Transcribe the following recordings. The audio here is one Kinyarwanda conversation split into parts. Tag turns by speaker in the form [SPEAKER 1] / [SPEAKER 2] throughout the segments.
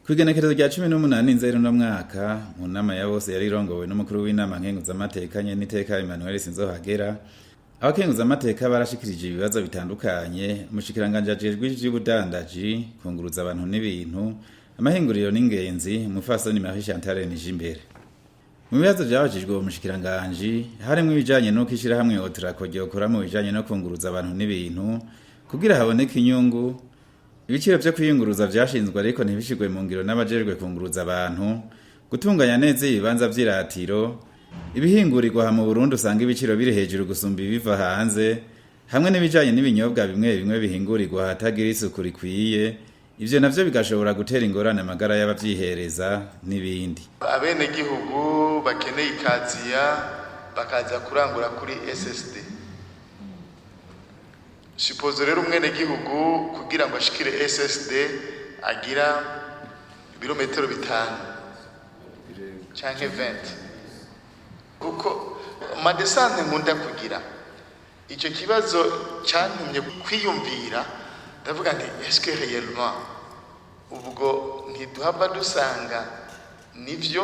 [SPEAKER 1] Kw'igenekerezo rya 18 Nzero no mwaka mu nama ya bose yari irongowe n'umukuru w'inama Nkenguzamateka Nyeniteka Emmanuel SINZOHAGERA. Abakenguzamateka barashikirije ibibazo bitandukanye, umushikiranganji ajejwe vy'ubudandaji, kwunguruza abantu n'ibintu, amahinguriro n'ingenzi, Umupfasoni Marie Chantal NIJIMBERE. Mu bibazo vyabajijwe umushikiranganji harimwo ibijanye no Ishirahamwe OTRACO ryokora mu bijanye no kwunguruza abantu n'ibintu kugira haboneke inyungu. Ibiciro vyo kwiyunguruza vyashinzwe ariko ntibishigwe mu ngiro n'abajejwe kunguruza abantu, gutunganya neza ibibanza vy'iratiro, ibihingurirwa mu Burundi usanga ibiciro biri hejuru gusumba ibiva hanze, hamwe n'ibijanye n'ibinyobwa bimwe bimwe bihingurirwa hatagira isuku rikwiye, ivyo navyo bigashobora gutera ingorane amagara y'abavyihereza n'ibindi.
[SPEAKER 2] Abene gihugu bakeneye ikaziya bakaza kurangura kuri SSD. Suppose rero umwene gihugu kugira ngo ashikire SSD agira ibirometero 5 canke 20 kuko madesante nkunda kugira ico kibazo cantumye kwiyumvira ndavuga nti est-ce que réellement ubwo ntiduhava dusanga nivyo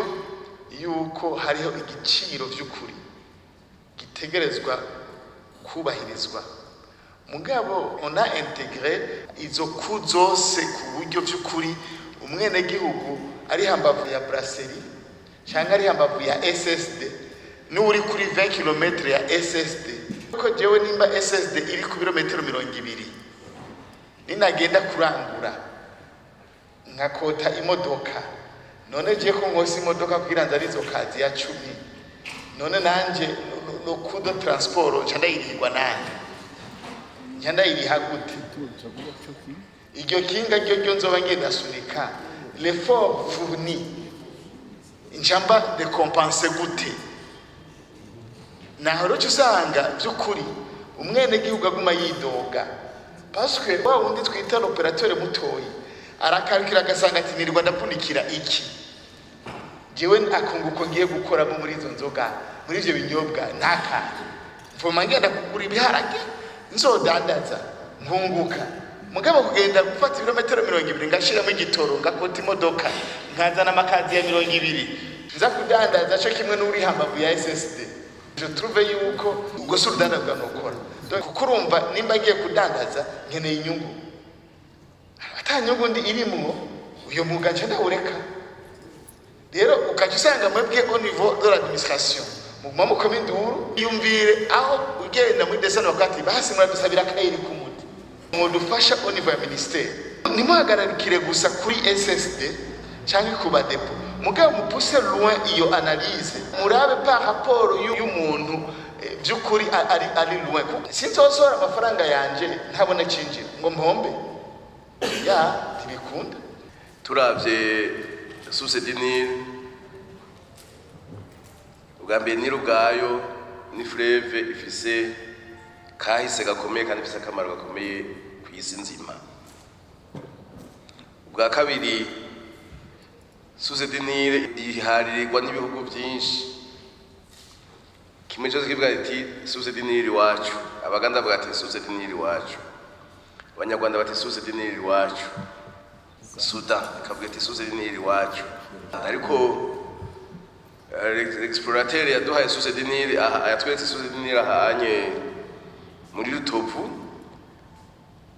[SPEAKER 2] yuko hariho igiciro vy'ukuri gitegerezwa kubahirizwa mugabo on a intégré izo ku zose ku buryo vy'ukuri umwene gihugu ari hambavu ya brasserie cyangwa ari hambavu ya SSD n'uri kuri 20 km ya SSD ko jewe nimba SSD iri ku birometero 200 ninagenda kurangura nkakota imodoka none je ko nkosi imodoka kugira ndarizo kazi ya 10 none nanje no kudo transport cyanda irigwa nanje nyanda iriha gute iryo kinga ryo nzoba ngenda sunika l'effort fourni njamba de compenser gute naho rero usanga by'ukuri umwene gihugu aguma yidoga parce que wa wundi twita l'opérateur mutoyi arakarikira agasanga ati nirirwa ndapunikira iki jewe akunguko ngiye gukora muri izo nzoga muri ivyo binyobwa ntaka mvoma ngenda kugura ibiharage nzodandaza nkunguka mugabo kugenda gufata ibirometero 200 ngashiramo igitoro ngakota imodoka nkazana amakazi ya 200 nza kudandaza cyo kimwe n'uri hambavu ya SSD je trouve yuko ubwo surdandaza nokora donc kukurumva nimba ngiye kudandaza nkeneye inyungu atanyungu ndi irimwo uyo muga nje ndawureka rero ukajisanga mwebwe au niveau de l'administration mu kominduru yumvire aho ugenda muri descente wakati basi muradusabira kayiri kumuti mudufasha au niveau ya ministère nimuhagararikire gusa kuri SSD cyangwa kuba depo mugabo mupuse loin iyo analyse murabe par rapport y'umuntu by'ukuri ari loin sinzosora amafaranga yanje ntabona cinjira ngo mpombe ya tibikunda
[SPEAKER 3] turavye susedini ubwambere ni rugayo ni fleuve ifise kahise gakomeye kandi ifise akamaro gakomeye ku isi nzima. Ubwa kabiri susedini iharirirwa n'ibihugu byinshi kimwe cyose kivuga ati susedini iwacu abaganda bavuga ati susedini iwacu abanyarwanda bati susedini iwacu Sudan ikavuga ati susedini iwacu ariko l'explorateur yaduhaye susedini ayatwetse susedini ahanye muri Rutovu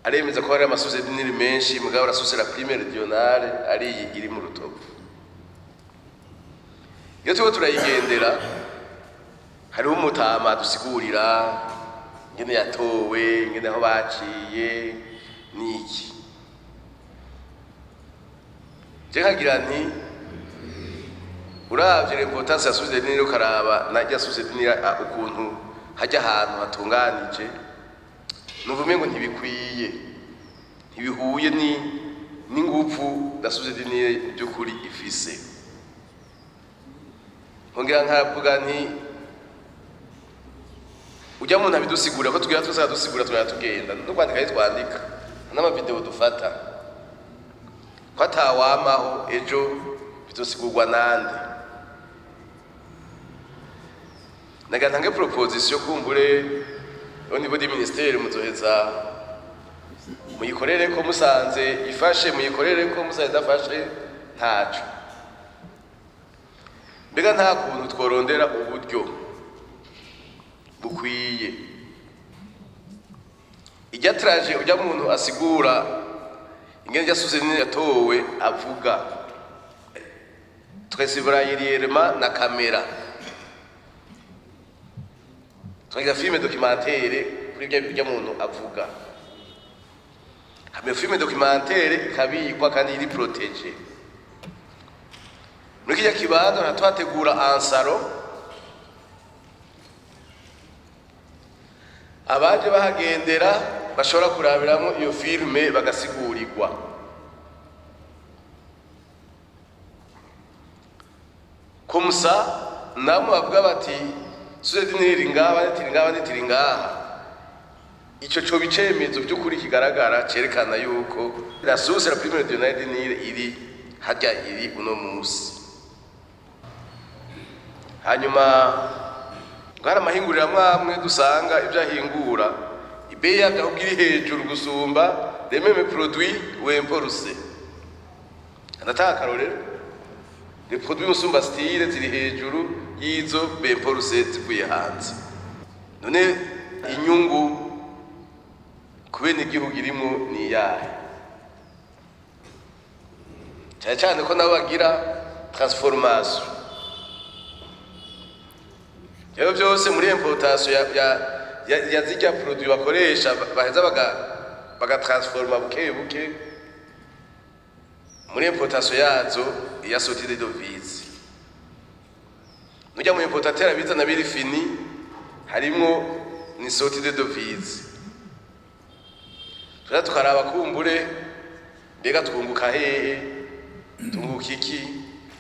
[SPEAKER 3] aremeza ko hari amasusedini menshi mugabo la susera prime regionale ari iri mu Rutovu. Iyo tuba turayigendera hariho umutama dusigurira ngene yatowe ngene aho baciye niki je kagira nti uravye l'importance ya susedini ukaraba najya susedini ukuntu hajya ahantu hatunganije nuvume ngo ntibikwiye ntibihuye n'ingufu da susedini by'ukuri ifise nkongera nkavuga nti ujya mu ntabidusigura ko tugira twese dusigura turatugenda no kwandika twandika n'amavideo dufata ko atawamaho ejo bizosigurwa nande nagantange proposition kumbure au niveau du ministère muzoheza muyikorere ko musanze ifashe muyikorere ko musanze dafashe ntaco. Mbega nta kuntu tworondera uburyo bukwiye ijya traje ujya muntu asigura ingene jasuze nini yatowe avuga twesibura yiriyerema na kamera twagira filme documentaire kuri ibyo muntu avuga hame filme documentaire kabikwa kandi iri protege muri kijya kibanza natwategura ansaro abaje bahagendera bashobora kurabiramo iyo filme bagasigurirwa kumsa namwe bavuga bati suzedi niri ngaba nitiri ngaha ico cyo bicemezo by'ukuri kigaragara cerekana yuko la source la première de Nile iri hajya iri uno musi. Hanyuma ngara amahinguriro amwe dusanga ibyahingura ibeya byahubwiri hejuru gusumba les mêmes produits wemporuse anataka karorero les produits musumba style ziri hejuru yizo bemporuse zivuye hanze. None inyungu kubene igihugu irimo ni yahe? Cyane ko nabo bagira transformation yabo byose muri importation ya zijya produit bakoresha baheza baga transforma buke muri importation yazo ya sortie de devise. Nujya mu importateur bizana biri fini harimwo ni sortie de devise. Tukaraba kumbure mbega twunguka hehe tunguka iki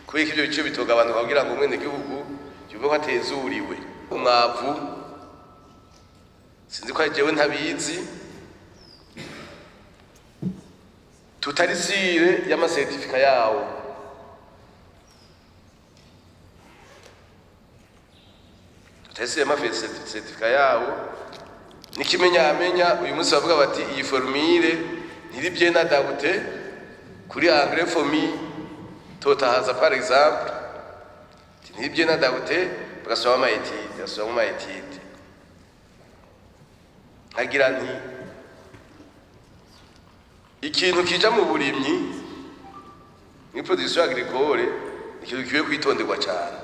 [SPEAKER 3] kubera ibyo bice bitoga abantu kugira ngo mwene gihugu yuko hatezuriwe umwavu sinzi ko jewe ntabizi tutarisire y'ama certificat yawo tutarisire y'ama certificat yawo nikimenyamenya uyu munsi bavuga bati iyi formule ntiri bien adapté kuri engrais fomi totahaza par exemple ntiri bien adapté bagasoma ama etide agira nti ikintu kija mu burimyi ni production agricole ikintu kiwe kwitonderwa cyane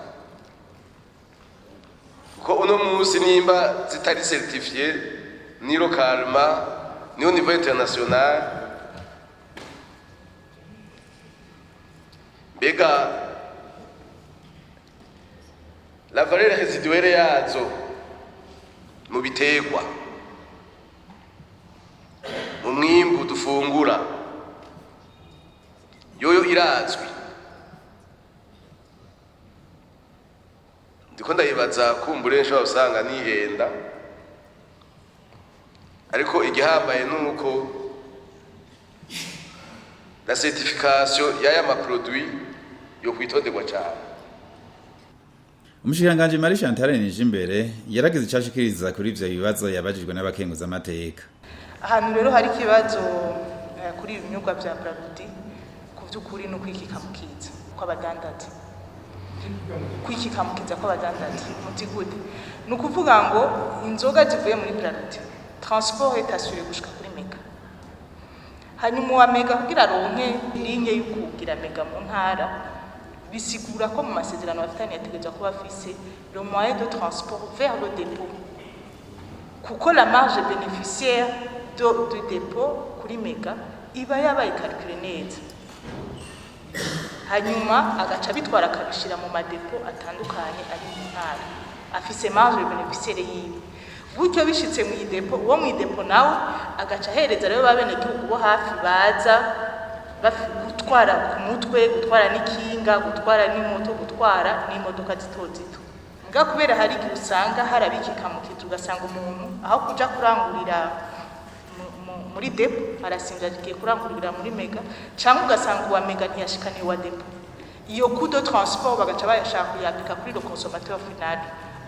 [SPEAKER 3] ko uno munsi nimba zitari certifié ni localement ni au niveau international bega la valeur résiduelle yazo mu bitegwa mu mwimbu dufungura yoyo irazwi. Ndiko ndayibaza kumbure nshobora usanga nihenda ariko igihambaye nuko la certification y'aya ma produit yo kwitonderwa cyane.
[SPEAKER 1] Umushikiranganji Marie Chantal NIJIMBERE yaragize icashikiriza kuri ivyo bibazo yabajijwe n'Abakenguzamateka.
[SPEAKER 4] Ahantu rero hari kibazo kuri ibinyobwa bya Braludi ku by'ukuri no kwikikamukiza kw'abadandaza. Kwikikamukiza kw'abadandaza mutigude nukuvuga ngo inzoga zivuye muri Braludi transport est assuré gushika kuri mega. Hanyuma wa mega kugira ronke linye y'ukugira mega mu ntara bisigura ko mu masezerano bafitanye yategetswe kuba afise le moyen de transport vers le dépôt. Kuko la marge bénéficiaire du dépôt kuri mega iba yabaye calculé neza. Hanyuma agaca bitwara akabishira mu madepo atandukanye ari mu ntara afise marge bénéficiaire yiwe. Gutyo bishitse mu idepo uwo mu idepo nawe agaca hereza rero babene gihugu bo hafi baza gutwara ku mutwe gutwara n'ikinga gutwara n'imoto gutwara n'imodoka zito nga kubera hari usanga harabikikamukiza ugasanga umuntu aho kuja kurangurira muri depo arasinjagiye kurangurira muri mega cyangwa ugasanga uwa mega ntiyashikaniye wa depo. Iyo coût de transport bagaca bayashaka kuyapika kuri le consommateur final.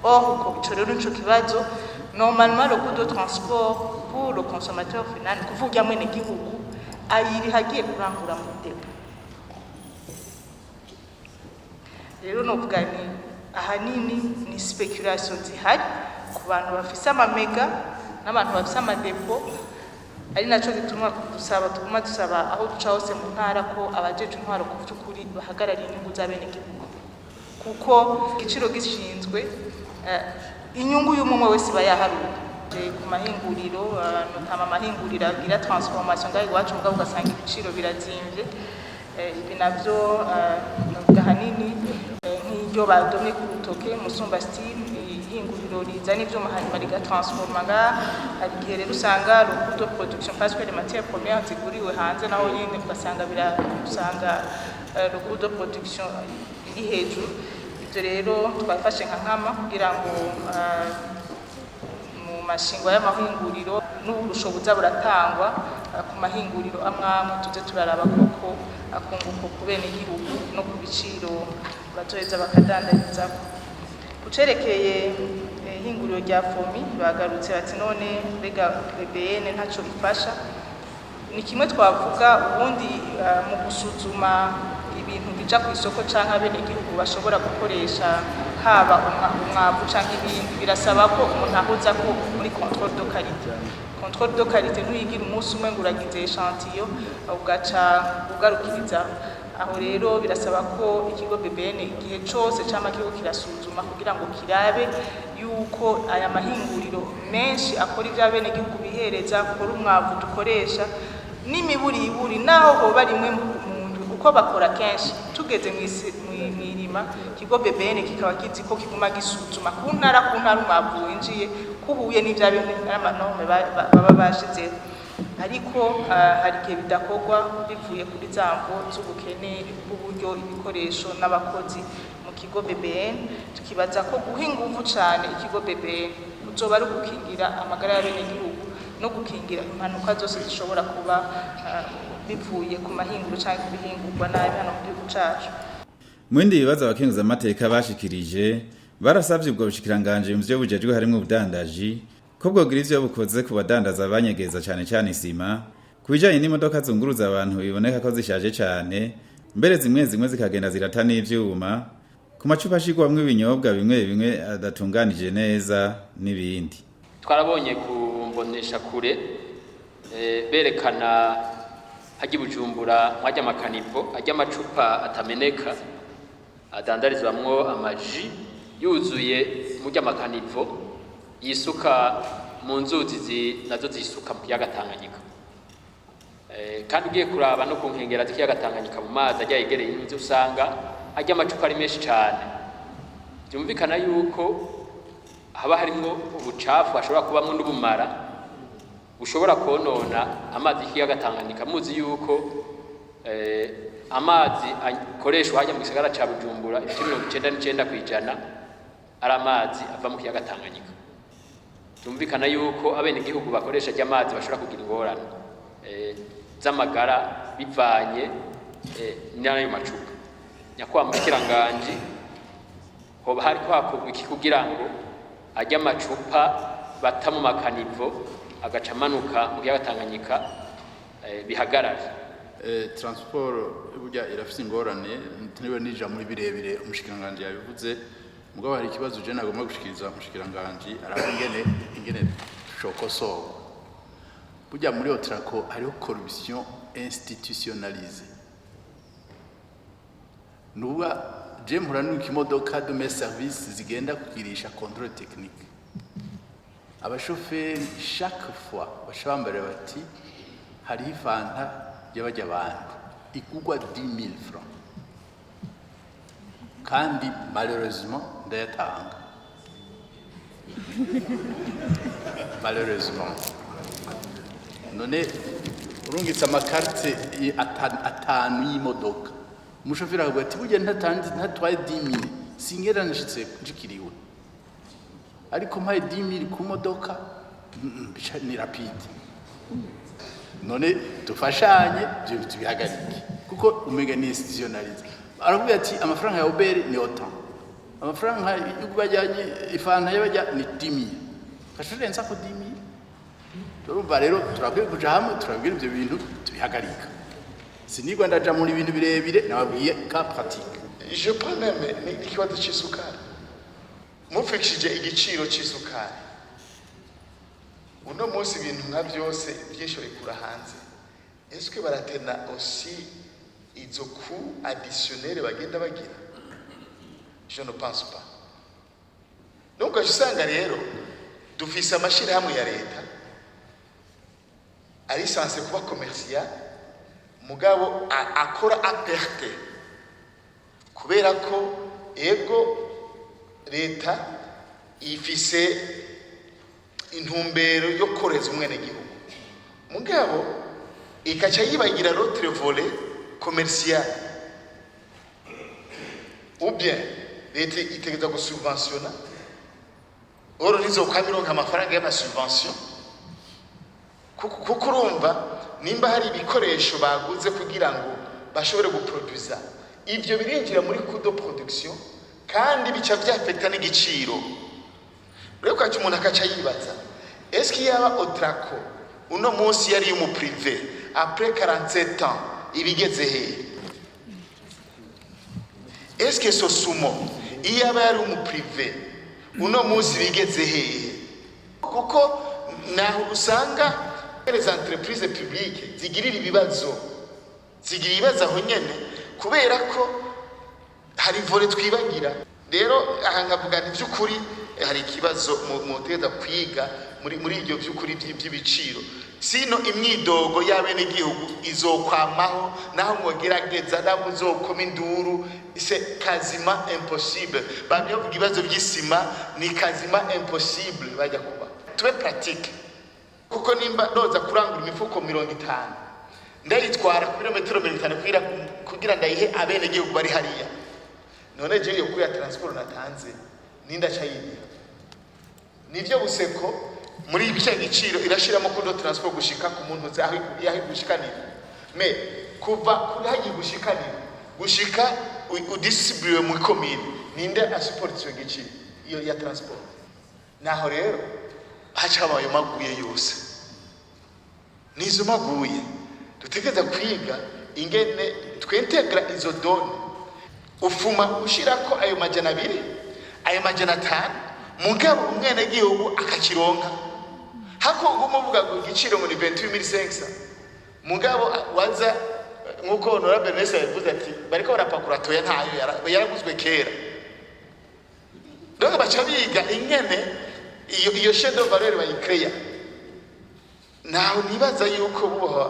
[SPEAKER 4] Or uko ico rero nico kibazo normalement le coût de transport pour le consommateur final kuvuga mwene gihugu ayiri hagiye kurangura mu depo rero novuga ni ahanini ni speculation zihari ku bantu bafise amamega n'abantu bafise amadepo, ari naco gituma tuguma dusaba aho duca hose mu ntara ko abajeje intwaro ku vy'ukuri bahagarariye inyungu z'abenegihugu, kuko igiciro gishinzwe inyungu y'umwe wese bayaharuye ku mahinguriro, notama amahinguriro agira transformation ngaho iwacu mugabo ugasanga ibiciro birazimvye. Ibi navyo novuga hanini nk'iryo badomye ku rutoke Musumba Steel, ihinguriro rizana ivyuma hanyuma rigatransforma ngaha. Hari igihe rero usanga le coût de production parce que les matières premières ziguriwe hanze naho nyene ugasanga usanga le coût de production iri hejuru. Ivyo rero twafashe nka nkama kugira ngo mu mashingwa y'amahinguriro n'ubushobozi buratangwa ku mahinguriro amwamwe tuze turaraba koko akunguko ku benegihugu no ku biciro bazoheza bakadandarizako. Kucerekeye ihinguriro rya fomi bagarutse bati none mbega BBN ntaco ifasha. Ni kimwe twavuga ubundi mu gusuzuma ibintu bija ku isoko canke abenegihugu bashobora gukoresha haba umwavu canke ibindi, birasaba ko umuntu ahoza ko muri contrôle de qualité. Contrôle de qualité ntuyigira umunsi umwe ngo uragize echantillon ugaca ugarukiriza aho. Rero birasaba ko ikigo BBN igihe cose cama kigo kirasuzuma kugira ngo kirabe yuko aya mahinguriro menshi akora ivy'abenegihugu bihereza, akora umwavu dukoresha n'imiburiburi naho hoba rimwe uko bakora kenshi. Tugeze mw'irima ikigo BBN kikaba kizi ko kiguma gisuzuma ku ntara umwavu winjiye kubuye n'amanome baba bashizeho, ariko hari igihe bidakorwa bivuye kuri zamvo z'ubukene bw'uburyo, ibikoresho n'abakozi mu kigo BBN. Tukibaza ko guha inguvu cane ikigo BBN uzoba ari gukingira amagara y'abenegihugu no gukingira impanuka zose zishobora kuba bivuye ku mahinguro canke kubihingurwa nabi hano mu gihugu cacu.
[SPEAKER 1] Mu bindi bibazo abakenguzamateka bashikirije barasavye ubwo bushikiranganji mu vyo bujejwe harimwo ubudandaji ko bwogira ivyo bukoze ku badandaza banyegeza cane cane isima, kubijanye n'imodoka zunguruza abantu biboneka ko zishaje cane, mbere zimwe zikagenda zirata n'ivyuma, ku macupa ashigwamwo ibinyobwa bimwe adatunganije neza n'ibindi.
[SPEAKER 5] Twarabonye kumbonesha kure berekana haji Bujumbura mwajya makanivo ajya amacupa atameneka adandarizwamwo amaji yuzuye mujya makanivo yisuka mu nzuzi nazo zisuka mu kiyaga Tanganyika. Kandi ugiye kuraba no kunkengera z'ikiyaga Tanganyika mu mazi ajya yegereye inzu usanga ajya amacupa ari menshi cyane. Byumvikana yuko haba harimwo ubucafu ashobora kubamwo n'ubumara ushobora konona amazi y'ikiyaga Tanganyika. Muzi yuko amazi akoreshwa hajya mu gisagara ca Bujumbura 99% ari amazi ava mu kiyaga Tanganyika. Byumvikana yuko abenegihugu bakoresha amazi bashobora kugira ingorane z'amagara bivanye n'ayo macupa. Nyakwa Mushikiranganji hoba hari kwakorwa iki kugira ngo ajya amacupa bata mu makanivo agaca amanuka mu kiyaga Tanganyika bihagarara.
[SPEAKER 6] Transport burya irafise ingorane ntiriwe nija muri birebire umushikiranganji yabivuze, mugabo hari ikibazo je nagomba gushikiriza umushikiranganji araho ingene shokoso. Burya muri OTRACO hariho corruption institutionnalisée. Nuba je mpurana n'ikimodoka de mes services zigenda kugirisha contrôle technique. Abashoferi chaque fois bashambara bati hari ifanta y'abajya abantu ikugwa 10,000 francs. Kandi malheureusement ndayatanga. Malheureusement. None urungitse amakarte atanu y'imodoka. Umushoferi akavuga ati burya ntatwaye 10,000 singera nshitse njikiriwe. Ariko mpaye 10,000 ku modoka ni rapide. None tufashanye byo tubihagarike kuko umega ni institutionnalisé. Aravuga ati amafaranga ya Ubere ni autant. Amafaranga y'ubajyanye ifanta y'abajya ni 10,000. Kashurenza ko 10,000. Turumva rero turabwiye kuja hamwe turabwira ibyo bintu tubihagarika. Sinigwa ndaja muri ibintu birebire nababwiye ka pratique.
[SPEAKER 2] je prends même n'ikibazo c'isukari mufishije igiciro c'isukari uno munsi ibintu nka byose byinshi bikura hanze est-ce que baratena aussi izo coûts additionnels bagenda bagira? Je ne pense pas. Donc usanga rero dufise amashirahamwe ya leta ari sanse kuba commercial mugabo akora aperte kubera ko ego leta ifise intumbero yo koreza umwene gihugu mugabo ikaca yibagira l'autre volet commercial ou bien leta itegeza gusubventiona oro nizo kwamironka amafaranga y'amasubvention kuko urumva nimba hari ibikoresho baguze kugira ngo bashobore guproduza ivyo birinjira muri coût de production kandi bica vyafekta n'igiciro rero kwa umuntu akaca yibaza est-ce qu'il y a OTRACO uno munsi yari mu privé après 47 ans ibigeze he? Est-ce que ce sumo iyo aba yari mu privé uno munsi bigeze he? Kuko naho usanga les entreprises publiques zigirira ibibazo aho nyene kubera ko hari vore twibagira rero aha ngavuga nti by'ukuri hari ikibazo muteza kwiga muri ibyo by'ukuri by'ibiciro sino imyidogo y'abene gihugu izokwamaho naho mwogerageza nabo uzokoma induru c'est quasiment impossible bamwe bavuga ibibazo by'isima ni quasiment impossible bajya kuba tube pratique kuko nimba noza kurangura imifuko 50 ndayitwara ku birometero 50 kugira ndayihe abene gihugu bari hariya none je yo kuya transport natanze ninda cayibira nivyo buseko muri ibice giciro irashiramo kundo transport gushika ku muntu yahi gushikanira me kuva kuri hayi gushikanira gushika udistribue mu commune ninde asupport cyo giciro iyo ya transport naho rero hacha abayo maguye yose nizo maguye dutegeza kwiga ingene twintegra izo done ufuma ushirako ayo majana 2 ayo majana 5 mugabo umwene gihugu akakironka hako umuvuga ngo igiciro ngo ni 28500 mugabo waza nkuko honorable Nesa yavuze ati bariko barapakura toya ntayo yaraguzwe kera donc bacha biga ingene iyo shadow valeur bayikreya naho nibaza yuko buha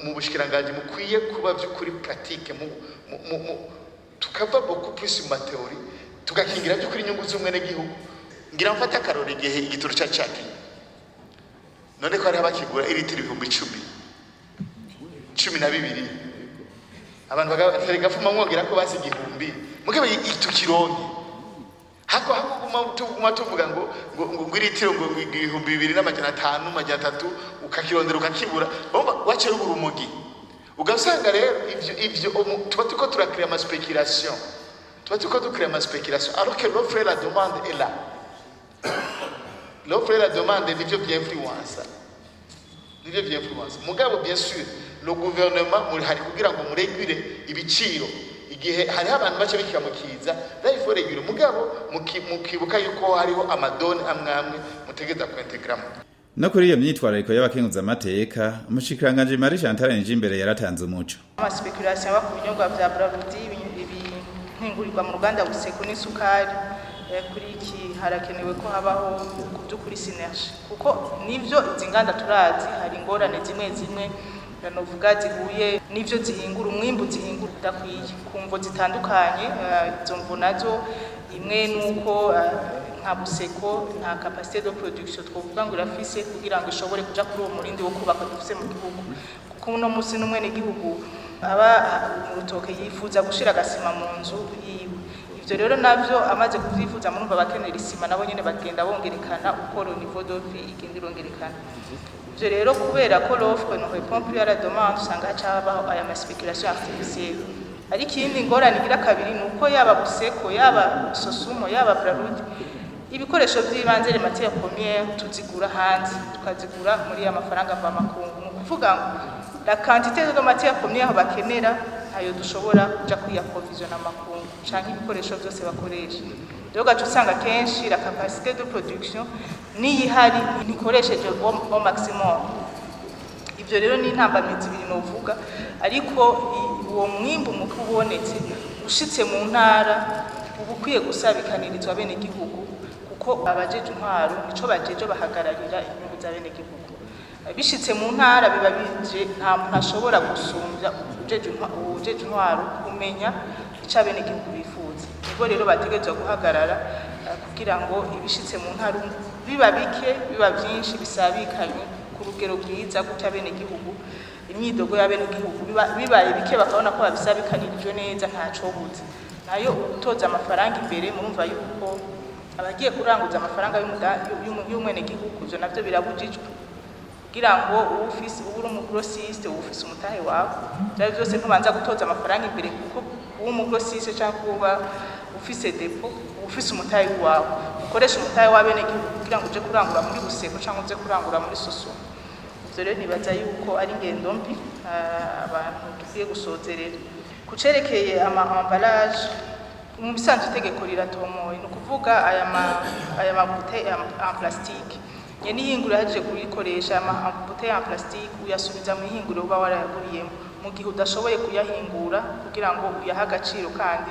[SPEAKER 2] mu bushikiranganji mukwiye kuba by'ukuri pratique tukava beaucoup plus mu théorie tugakingira by'ukuri inyungu z'umwene gihugu ngira mfata karori gihe igitoro cyacaki none ko ari abakigura iritiro 10,12 abantu bagaferega fuma mwongera ko basi igihumbi mugabe itukironke hako guma tuvuga ngo iritiro ngo 2,500 ukakirondera ukakibura bomba wacera urumogi ugasanga rero ivyo tuba tuko turakrea ma spéculation alors que l'offre et la demande est là. L'offre et la demande nivyo by'influence mugabo bien sûr le gouvernement muri hari kugira ngo muregure ibiciro igihe hari abantu bace bikiramukiza là il faut réguler mugabo mukibuka yuko hariho amadone amwamwe mutegeza kwintegramo.
[SPEAKER 1] No kuri iyo myitwarariko y'abakenguzamateka Mushikiranganji Marie Chantal NIJIMBERE yaratanze umuco.
[SPEAKER 4] Ama speculation aba ku binyobwa vya Braludi ibintingurirwa mu Rwanda buseko n'isukari kuri iki harakenewe ko habaho kuri synergie kuko nivyo izinganda turazi hari ingorane zimwe novuga zihuye nivyo zihingura umwimbu zihingura udakwiye kumvo zitandukanye izo mvo nazo imwe nuko nka buseko nta capacité de production twovuga ngo irafise kugira ngo ishobore kuja kuri uwo murindi wo kubaka dufise mu gihugu kuko uno musi n'umwene gihugu aba mu rutoke yifuza gushira agasima mu nzu yiwe ivyo rero navyo amaze kuvyifuza murumva bakenera isima nabo nyene bagenda bongerekana uko le niveau de vie igenda irongerekana ivyo rero kubera ko l'offre ne répond plus à la demande usanga hacabaho aya ma spéculation artificielle ari kindi ngorane igira kabiri nuko yaba buseko yaba sosumo yaba Braludi ibikoresho by'ibanze matière première tuzigura hanze tukazigura muri amafaranga ava makungu kuvuga ngo la quantité de matière première bakenera ntayo dushobora kuja kwiyaprovisiona amakungu canke ibikoresho byose bakoresha. Rero gacu usanga kenshi la capacité de production niyihari ntikoresheje au maximum. Ivyo rero ni intambamizi biri novuga, ariko uwo mwimbu muko ubonetse ushitse mu ntara ubu kwiye gusabikanirizwa bene gihugu, kuko abajeje intwaro nico bajeje bahagararira inyungu za bene gihugu. Bishitse mu ntara biba bije nta muntu ashobora gusumbya ujeje intwaro kumenya ica bene gihugu bifuza. Nibo rero bategerezwa guhagarara kugira ngo ibishitse mu ntara biba bike biba byinshi bisabikanye ku rugero bwiza guca bene gihugu. Imyidogo ya bene gihugu bibaye bike bakabona ko babisabikanirijwe neza ntaco buze. Nayo utoza amafaranga imbere murumva yuko abagiye kuranguza amafaranga y'umwene gihugu byo navyo birabujijwe, kugira ngo ufise uri umugrossiste ufise umutahe wawe byari byose ntubanza gutoza amafaranga imbere, kuko umugrossiste cyangwa kuba ufise depo ufise umutahe wawe ukoresha umutahe wa bene gihugu kugira ngo uje kurangura muri Buseko cyangwa uje kurangura muri Soso. Ivyo rero nibaza yuko ari ngendo mbi abantu dukwiye gusozerera. Kucerekeye emballage mu bisanzwe itegeko riratomoye, ni ukuvuga aya mabute en plastique Nyenihinguriro yaje kuyikoresha amabute ya plastique uyasubiza mu ihinguriro uba warayaguriyemo, mu gihe udashoboye kuyahingura kugira ngo uyaha agaciro kandi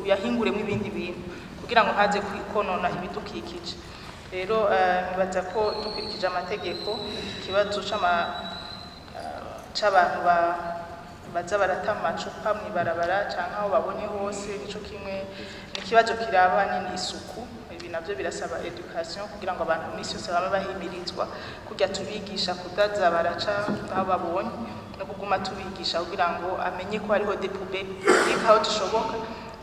[SPEAKER 4] uyahinguremo ibindi bintu kugira ngo ntaze konona ibidukikije. Rero nibaza ko dukurikije amategeko ikibazo c'abantu baza barata amacupa mw'ibarabara canke aho babonye hose nico kimwe n'ikibazo kiraba nini isuku. Ibi navyo birasaba education kugira ngo abantu misi yose babe bahimirizwa kujya tubigisha kudaza baraca aho babonye no kuguma tubigisha kugira ngo amenye ko hariho depube ikaho tushoboka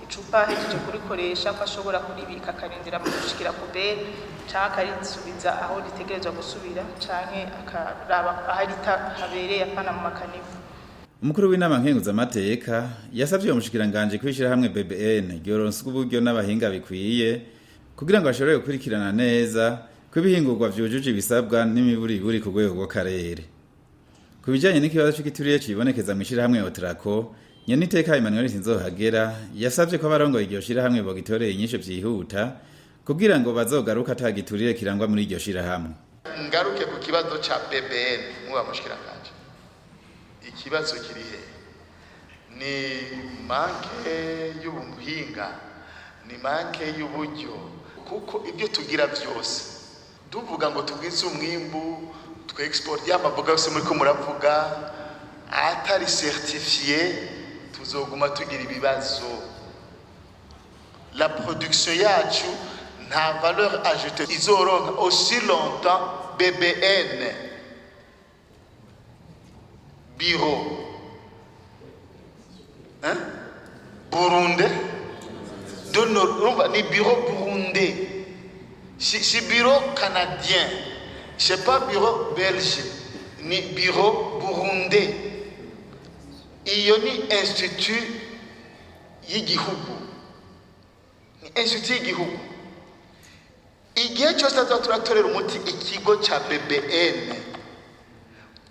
[SPEAKER 4] icupa hejeje kurikoresha ko ashobora kuribika akarindira mu gushikira pubere canke akarisubiza aho ritegerezwa gusubira canke akaraba aharita habereye apana mu makanivu.
[SPEAKER 1] Umukuru w'Inama Nkenguzamateka yasavye umushikiranganji kw'ishirahamwe BBN ryoronswa uburyo n'abahinga bikwiye kugira ngo ashobore gukurikirana neza ko ibihingurwa vyujuje ibisabwa n'imiburiburi ku rwego rw'akarere. Ku bijanye n'ikibazo c'igituriye cibonekeza mu ishirahamwe OTRACO, Nyeniteka Emmanuel SINZOHAGERA yasavye ko abarongoye iryo shirahamwe bogitoreye inyishu vyihuta kugira ngo bazogaruka atagituriye kirangwa muri iryo shirahamwe.
[SPEAKER 2] Ngaruke ku kibazo ca BBN muba Mushikiranganji. Ikibazo kirihe ni manke y'ubuhinga, ni manke y'uburyo, kuko ibyo tugira byose duvuga ngo tubwize umwimbu twe export y'amaboga yose muri ko muravuga atari certifié tuzoguma tugira ibibazo. La production yacu nta valeur ajoutée izoronka aussi longtemps BBN bureau burundais de nos ni bureau burundais, si bureau canadien, c'est pas bureau belge ni bureau burundais. Iyo ni institut y'igihugu, ni institut y'igihugu. Igihe cyose turatorera umuti ikigo ca BBN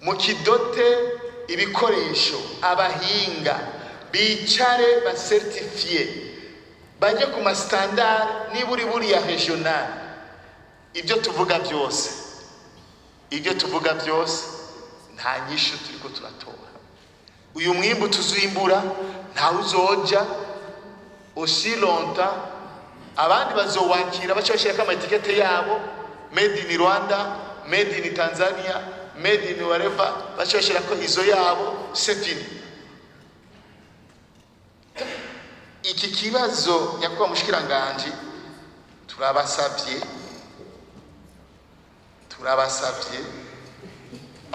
[SPEAKER 2] mu kidote ibikoresho abahinga bicare ba certifié baje ku ma standard niburi ya regional. Ibyo tuvuga byose nta nyishu turiko turatora. Uyu mwimbu tuzimbura nta uzoja aussi longtemps abandi bazowakira bacashaka amatikete yabo made in Rwanda, made in Tanzania, made in whatever, bacashira ko izo yabo c'est fini. Iki kibazo nyakuba Mushikiranganji turabasavye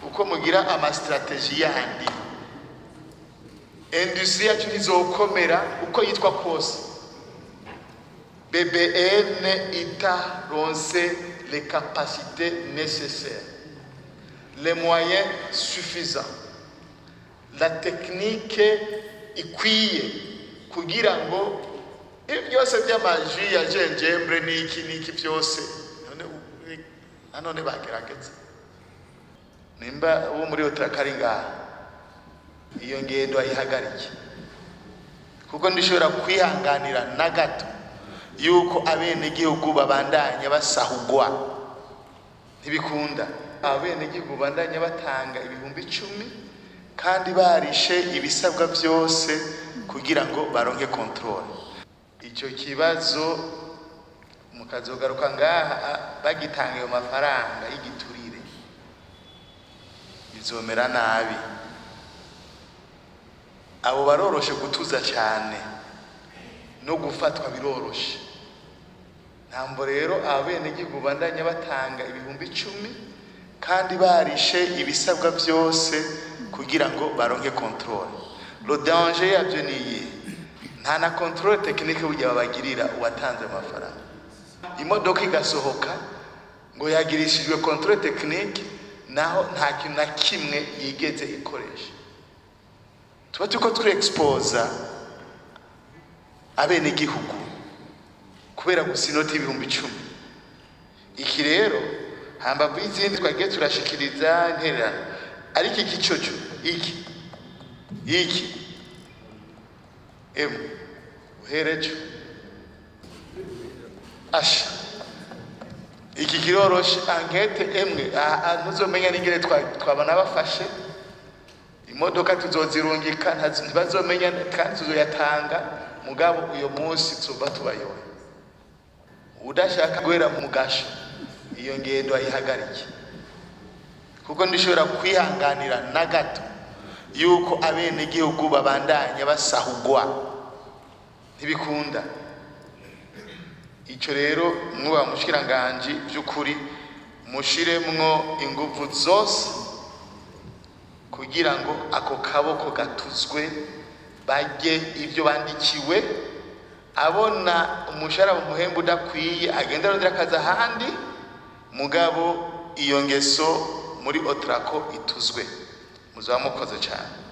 [SPEAKER 2] uko mugira ama strategie yandi industrie yacu izokomera uko yitwa kose. BBN itaronse les capacités nécessaires, les moyens suffisants, la technique ikwiye kugira ngo byose by'amaji ya jenjembre n'iki byose none bagerageza nimba uwo muri OTRACO ari ngaha iyo ngendo ayihagarike, kuko ndishobora kwihanganira na gato yuko abenegihugu babandanya basahugwa. Ntibikunda abenegihugu babandanya batanga ibihumbi 10 kandi barishe ibisabwa byose kugira ngo baronke control. Icyo kibazo mukazogaruka ngaha bagitanga ayo mafaranga y'igiturire bizomera nabi. Abo baroroshe gutuza cyane no gufatwa biroroshe. Ntambo rero abenegihugu bandanya batanga ibihumbi 10 kandi barishe ibisabwa byose kugira ngo baronke control. Le danger yabyo niye nta na control technique burya babagirira uwatanze amafaranga. Imodoka igasohoka ngo yagirishijwe control technique, naho nta kintu na kimwe yigeze ikoresha. Tuba tuko turi exposa abenegihugu kubera gusinota ibihumbi 10. Iki rero hamba bizindi twagiye turashikiriza ntererano, ariko iki cyoco iki uherejo asha iki kiroroshe angete emwe ntuzomenya n'ingere twabana bafashe imodoka tuzozirungika ntibazomenya kandi tuzoyatanga mugabo uyo munsi tuba tubayoye. Udashaka guhera mu gasho iyo ngendo ayihagarike, kuko ndishobora kwihanganira na gato yuko abenegihugu babandanya basahugwa. Ntibikunda. Icyo rero mwa Mushikiranganji by'ukuri mushiremwo ingufu zose kugira ngo ako kaboko gatuzwe, bajye ibyo bandikiwe. Abona umushara umuhembo udakwiye agenda arondera akazi ahandi, mugabo iyo ngeso muri OTRACO ituzwe. Muzaba mukoze cyane.